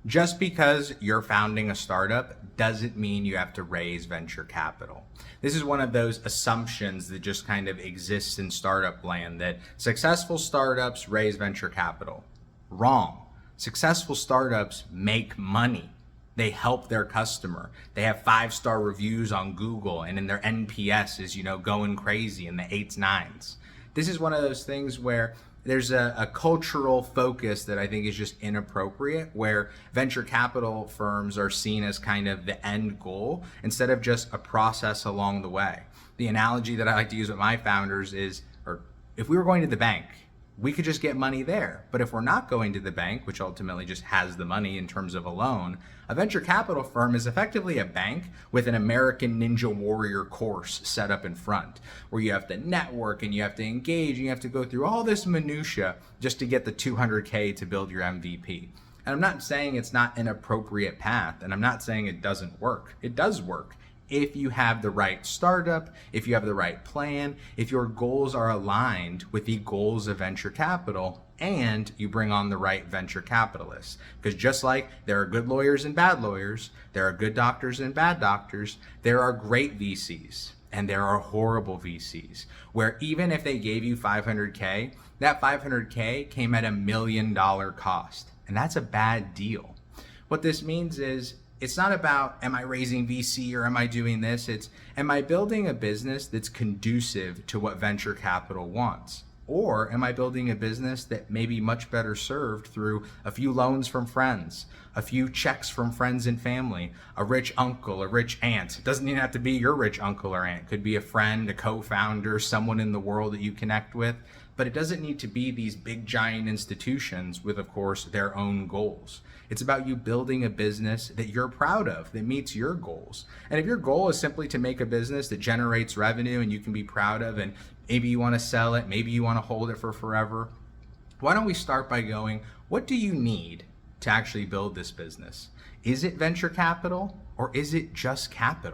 Just because you're founding a startup doesn't mean you have to raise venture capital. This is one of those assumptions that just kind of exists in startup land, that successful startups raise venture capital. Wrong. Successful startups make money. They help their customer. They have 5-star reviews on Google, and in their NPS is, going crazy in the 8s, 9s. This is one of those things where there's a cultural focus that I think is just inappropriate, where venture capital firms are seen as kind of the end goal instead of just a process along the way. The analogy that I like to use with my founders is, or if we were going to the bank, we could just get money there. But if we're not going to the bank, which ultimately just has the money in terms of a loan, a venture capital firm is effectively a bank with an American Ninja Warrior course set up in front, where you have to network and you have to engage and you have to go through all this minutia just to get the $200K to build your MVP. And I'm not saying it's not an appropriate path, and I'm not saying it doesn't work. It does work. If you have the right startup, if you have the right plan, if your goals are aligned with the goals of venture capital, and you bring on the right venture capitalists. Because just like there are good lawyers and bad lawyers, there are good doctors and bad doctors, there are great VCs and there are horrible VCs, where even if they gave you 500K, that 500K came at $1 million cost. And that's a bad deal. What this means is, it's not about, am I raising VC or am I doing this? It's, am I building a business that's conducive to what venture capital wants? Or am I building a business that may be much better served through a few loans from friends, a few checks from friends and family, a rich uncle, a rich aunt? It doesn't even have to be your rich uncle or aunt. It could be a friend, a co-founder, someone in the world that you connect with. But it doesn't need to be these big giant institutions with, of course, their own goals. It's about you building a business that you're proud of, that meets your goals. And if your goal is simply to make a business that generates revenue and you can be proud of, and maybe you want to sell it, maybe you want to hold it for forever, why don't we start by going, what do you need to actually build this business? Is it venture capital or is it just capital?